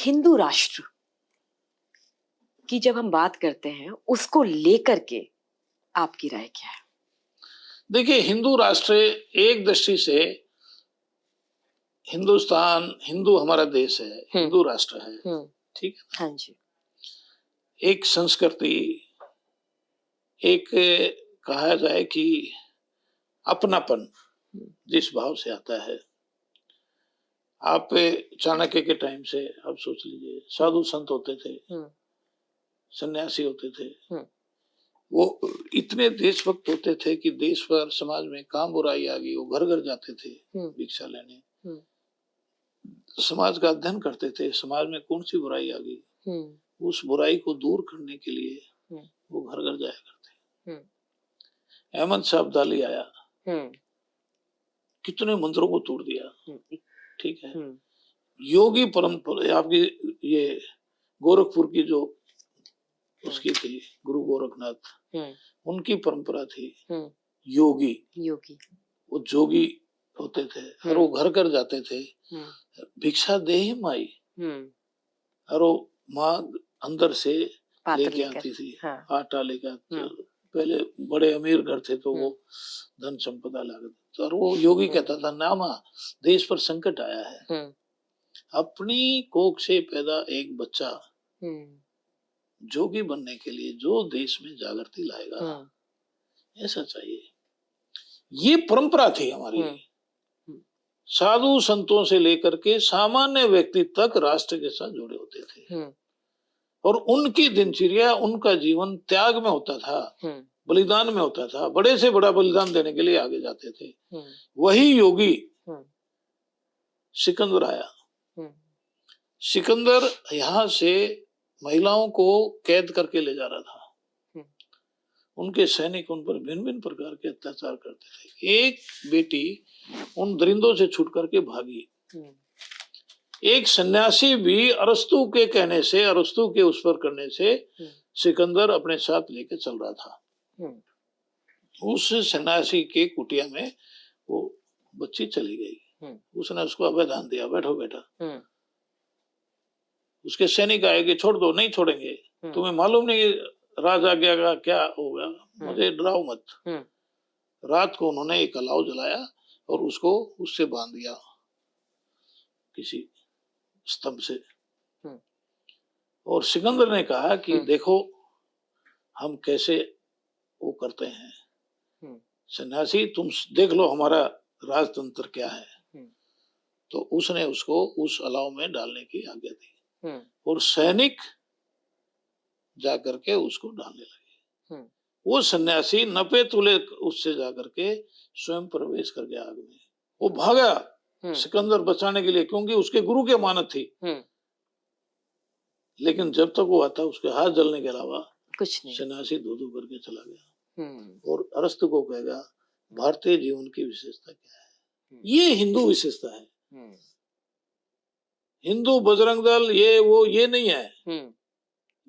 हिंदू राष्ट्र की जब हम बात करते हैं उसको लेकर के आपकी राय क्या है? देखिए, हिंदू राष्ट्र एक दृष्टि से हिंदुस्तान, हिंदू हमारा देश है, हिंदू राष्ट्र है, ठीक है। हाँ जी। एक संस्कृति, एक कहा जाए कि अपनापन जिस भाव से आता है। आप चाणक्य के टाइम से आप सोच लीजिए, साधु संत होते थे, सन्यासी होते थे, वो इतने देशभक्त होते थे कि देश पर समाज में काम बुराई आ गई, वो घर घर जाते थे भिक्षा लेने, समाज का अध्ययन करते थे, समाज में कौन सी बुराई आ गई, उस बुराई को दूर करने के लिए वो घर घर जाया करते। अहमद शाह अब्दाली आया, कितने मंदिरों को तोड़ दिया, ठीक है। योगी परंपरा आपकी, ये गोरखपुर की जो उसकी थी, गुरु गोरखनाथ, उनकी परंपरा थी योगी। वो जोगी होते थे और वो घर घर जाते थे, भिक्षा दे ही माई, और वो माँ अंदर से लेके आती थी, आटा लेकर। पहले बड़े अमीर घर थे तो वो धन संपदा लागत, और वो योगी कहता था, नामा देश पर संकट आया है, अपनी कोख से पैदा एक बच्चा जोगी बनने के लिए जो देश में जागृति लाएगा, ऐसा चाहिए। ये परंपरा थी हमारी, साधु संतों से लेकर के सामान्य व्यक्ति तक राष्ट्र के साथ जुड़े होते थे, और उनकी दिनचर्या, उनका जीवन त्याग में होता था, बलिदान में होता था, बड़े से बड़ा बलिदान देने के लिए आगे जाते थे। वही योगी सिकंदर आया। सिकंदर यहाँ से महिलाओं को कैद करके ले जा रहा था, उनके सैनिक उन पर भिन्न भिन्न प्रकार के अत्याचार करते थे। एक बेटी उन दरिंदों से छूट करके भागी। एक सन्यासी भी अरस्तु के कहने से, अरस्तु के उस पर करने से सिकंदर अपने साथ लेके चल रहा था। उस सन्यासी के कुटिया में वो बच्ची चली गई, उसने उसको अभयदान दिया, बैठो बेटा। उसके सैनिक आएंगे, छोड़ दो, नहीं छोड़ेंगे, तुम्हें मालूम नहीं राज आज्ञा का क्या होगा, मुझे डराओ मत। रात को उन्होंने एक अलाव जलाया और उसको उससे बांध दिया किसी स्तंभ से, और सिकंदर ने कहा कि देखो हम कैसे वो करते हैं, सन्यासी तुम देख लो हमारा राजतंत्र क्या है। तो उसने उसको उस अलाव में डालने की आज्ञा दी, और सैनिक जाकर के उसको डालने लगे। वो सन्यासी नपे तुले उससे जाकर के स्वयं प्रवेश कर गया आग में। वो भागा सिकंदर बचाने के लिए, क्योंकि उसके गुरु की अमानत थी। लेकिन जब तक वो आता, उसके हाथ जलने के अलावा कुछ नहीं। सन्यासी धो धो करके चला गया। और अरस्तु को कहेगा, भारतीय जीवन की विशेषता क्या है? ये हिंदू विशेषता है। हिंदू बजरंग दल ये वो ये नहीं है,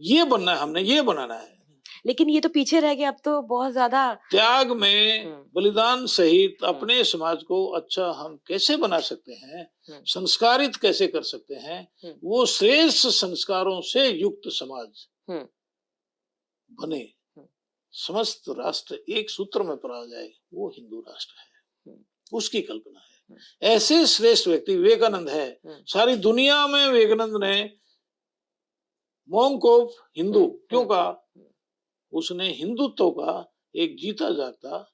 ये बनना है, हमने ये बनाना है। लेकिन ये तो पीछे रह गया, अब तो बहुत ज्यादा त्याग में बलिदान सहित अपने समाज को अच्छा हम कैसे बना सकते हैं, संस्कारित कैसे कर सकते हैं, वो श्रेष्ठ संस्कारों से युक्त समाज बने, समस्त राष्ट्र एक सूत्र में पड़ा जाए, वो हिंदू राष्ट्र है, उसकी कल्पना है। ऐसे श्रेष्ठ व्यक्ति विवेकानंद है। सारी दुनिया में विवेकानंद ने मोंक ऑफ हिंदू क्यों कहा? उसने हिंदुत्व का एक जीता जागता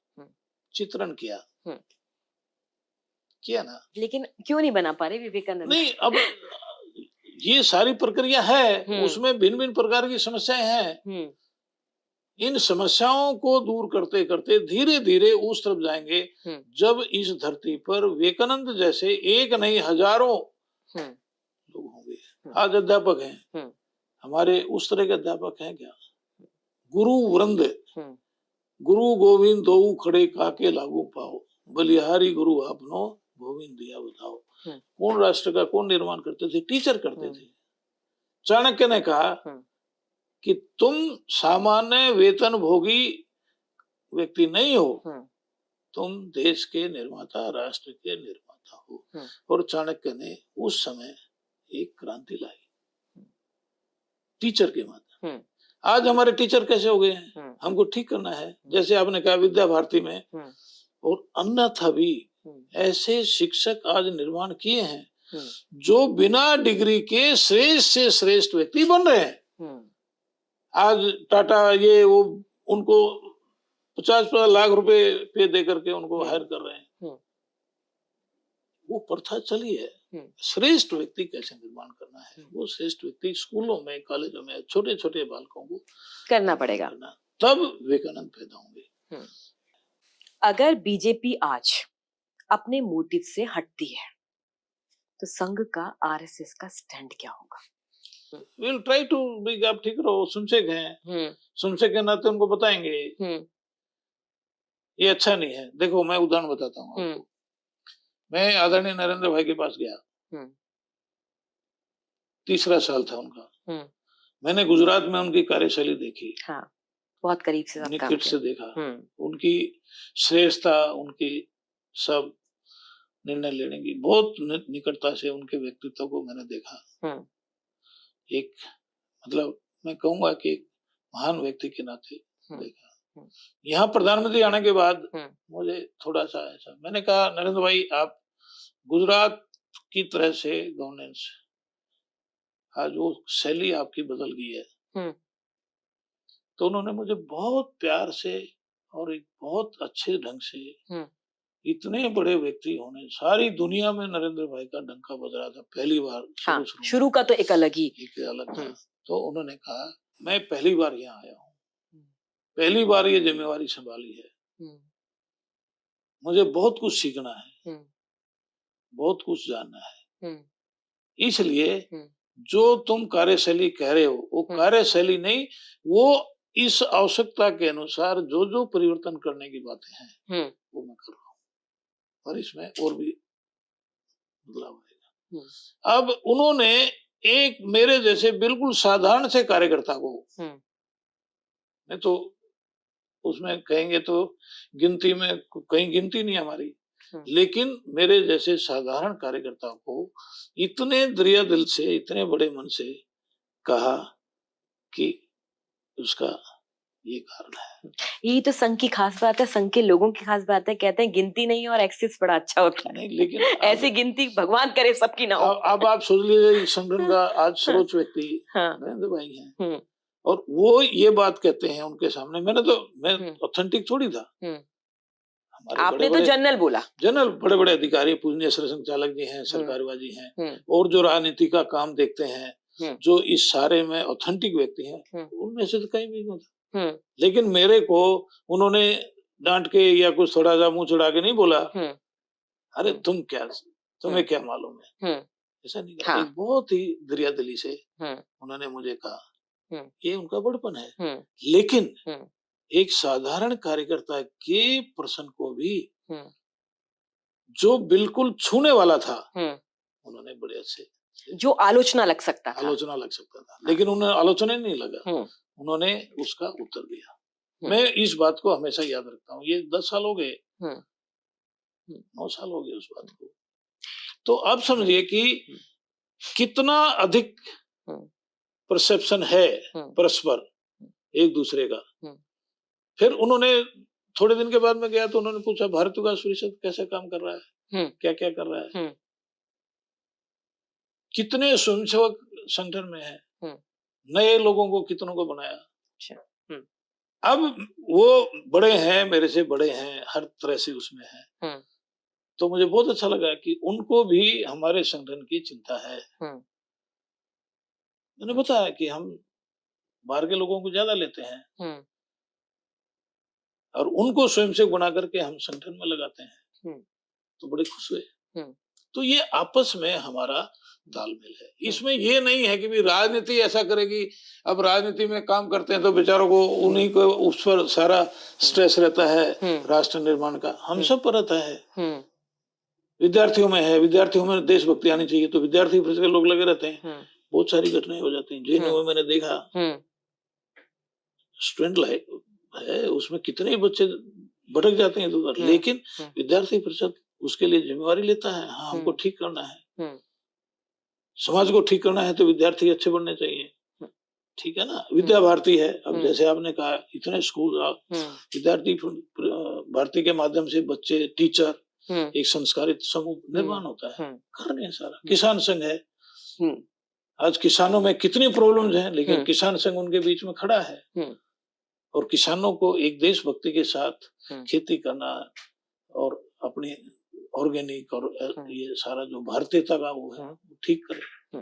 चित्रण किया ना। लेकिन क्यों नहीं बना पा रहे विवेकानंद? नहीं, अब ये सारी प्रक्रिया है, उसमें भिन्न भिन्न प्रकार की समस्याएं हैं। इन समस्याओं को दूर करते करते धीरे धीरे उस तरफ जाएंगे जब इस धरती पर विवेकानंद जैसे एक नहीं हजारों लोग होंगे। आज अध्यापक हैं हमारे, उस तरह के अध्यापक हैं क्या? गुरु वृंद, गुरु गोविंद दो खड़े काके लागू पाओ, बलिहारी गुरु आपनो गोविंद दिया बताओ। कौन राष्ट्र का कौन निर्माण करते थे? टीचर करते थे। चाणक्य ने कहा कि तुम सामान्य वेतन भोगी व्यक्ति नहीं हो, तुम देश के निर्माता, राष्ट्र के निर्माता हो। और चाणक्य ने उस समय एक क्रांति लाई। टीचर के माध्यम। आज हमारे टीचर कैसे हो गए हैं, हमको ठीक करना है। जैसे आपने कहा विद्या भारती में, और अन्यथा भी ऐसे शिक्षक आज निर्माण किए हैं जो बिना डिग्री के श्रेष्ठ से श्रेष्ठ व्यक्ति बन रहे हैं। आज टाटा ये वो उनको 50 लाख रुपए पे दे करके उनको हायर कर रहे हैं। वो प्रथा चली है। श्रेष्ठ व्यक्ति कैसे निर्माण करना है, वो श्रेष्ठ व्यक्ति स्कूलों में, कॉलेजों में छोटे छोटे बालकों को करना पड़ेगा, तब विवेकानंद पैदा होंगे। अगर बीजेपी आज अपने मोटिव से हटती है तो संघ का आरएसएस का स्टैंड क्या होगा? We'll try to be, आप ठीक रहो, सुनसेक हैं, सुनसेक के नाते उनको बताएंगे ये अच्छा नहीं है। देखो मैं उदाहरण बताता हूँ आपको। मैं आदरणीय नरेंद्र भाई के पास गया, तीसरा साल था उनका। मैंने गुजरात में उनकी कार्यशैली देखी, हाँ, बहुत करीब से निकट से देखा, उनकी श्रेष्ठता, उनकी सब निर्णय लेने की बहुत निकटता से उनके व्यक्तित्व को मैंने देखा। एक मतलब मैं कहूंगा कि एक महान व्यक्ति के नाते देखा। यहाँ प्रधानमंत्री आने के बाद मुझे थोड़ा सा ऐसा, मैंने कहा नरेंद्र भाई आप गुजरात की तरह से गवर्नेंस, आज वो शैली आपकी बदल गई है। तो उन्होंने मुझे बहुत प्यार से और एक बहुत अच्छे ढंग से, इतने बड़े व्यक्ति होने, सारी दुनिया में नरेंद्र भाई का डंका बज रहा था पहली बार। हाँ, शुरू का तो एक अलग था। तो उन्होंने कहा मैं पहली बार यहाँ आया हूँ, पहली बार ये जिम्मेवारी संभाली है, मुझे बहुत कुछ सीखना है, बहुत कुछ जानना है। इसलिए जो तुम कार्यशैली कह रहे हो वो कार्यशैली नहीं, वो इस आवश्यकता के अनुसार जो जो परिवर्तन करने की बातें हैं वो मैं कर रहा हूँ, और इसमें और भी बदलाव आएगा। अब उन्होंने एक मेरे जैसे बिल्कुल साधारण से कार्यकर्ता को, मैं तो उसमें कहेंगे तो गिनती में कहीं गिनती नहीं हमारी, लेकिन मेरे जैसे साधारण कार्यकर्ता को इतने दरिया दिल से, इतने बड़े मन से कहा कि उसका ये कारण है। यही तो संघ की खास बात है, संघ के लोगों की खास बात है। कहते हैं गिनती नहीं और एक्सेस बड़ा अच्छा होता है। नहीं, लेकिन ऐसी गिनती भगवान करे सबकी ना हो। अब आप सोच लीजिए संगठन का आज सर्वोच्च व्यक्ति नरेंद्र भाई हैं, और वो ये बात कहते हैं उनके सामने। मैं ऑथेंटिक थोड़ी था। आपने तो जनरल बोला, जनरल बड़े बड़े अधिकारी, पूजनीय सरसंघचालक जी हैं, सरकारवाजी हैं, और जो राजनीति का काम देखते हैं, जो इस सारे में ऑथेंटिक व्यक्ति हैं, उनमें से तो कहीं भी नहीं था। लेकिन मेरे को उन्होंने डांट के या कुछ थोड़ा सा मुंह चढ़ा के नहीं बोला, अरे तुम्हें क्या मालूम है, ऐसा नहीं कहा। एक बहुत ही दरिया दिली से उन्होंने मुझे कहा, ये उनका बड़पन है। लेकिन एक साधारण कार्यकर्ता के प्रश्न को भी जो बिल्कुल छूने वाला था, उन्होंने बड़े अच्छे, जो आलोचना लग सकता था, लेकिन उन्हें आलोचना नहीं लगा, उन्होंने उसका उत्तर दिया। मैं इस बात को हमेशा याद रखता हूँ। ये 10 साल हो गए, 9 साल हो गए उस बात को। तो अब समझिए कि कितना अधिक परसेप्शन है परस्पर एक दूसरे का। फिर उन्होंने थोड़े दिन के बाद में गया तो उन्होंने पूछा भारत विकास परिषद कैसे काम कर रहा है, क्या क्या कर रहा है, कितने स्वयंसेवक संगठन में है, नए लोगों को कितनों को बनाया। अब वो बड़े हैं, मेरे से बड़े हैं, हर तरह से उसमें है। तो मुझे बहुत अच्छा लगा कि उनको भी हमारे संगठन की चिंता है। मैंने बताया कि हम बाहर के लोगों को ज्यादा लेते हैं और उनको स्वयंसेवक बना करके हम संगठन में लगाते हैं, तो बड़े खुश हुए। तो ये आपस में हमारा तालमेल है। इसमें ये नहीं है कि भी राजनीति ऐसा करेगी। अब राजनीति में काम करते हैं तो बेचारों को उन्हीं को उस पर सारा स्ट्रेस रहता है राष्ट्र निर्माण का, हम सब पर रहता है। विद्यार्थियों में है, विद्यार्थियों में देशभक्ति आनी चाहिए, तो विद्यार्थी परिषद के लोग लगे रहते हैं, बहुत सारी घटनाएं हो जाती हैं। जेएनयू में मैंने देखा स्टूडेंट लाइफ है, उसमें कितने बच्चे भटक जाते हैं इधर, लेकिन विद्यार्थी परिषद उसके लिए जिम्मेवारी लेता है। हाँ, हमको ठीक करना है, समाज को ठीक करना है, तो विद्यार्थी अच्छे बनने चाहिए। ठीक है ना, विद्या भारती है। अब जैसे आपने कहा इतने स्कूल, विद्यार्थी भारती के माध्यम से बच्चे, टीचर, एक संस्कारित समूह निर्माण होता है। कर रहे हैं सारा। किसान संघ है, आज किसानों में कितनी प्रॉब्लम्स हैं, लेकिन किसान संघ उनके बीच में खड़ा है और किसानों को एक देशभक्ति के साथ खेती करना और अपनी ऑर्गेनिक और ये सारा जो भारतीयता का वो है ठीक करे।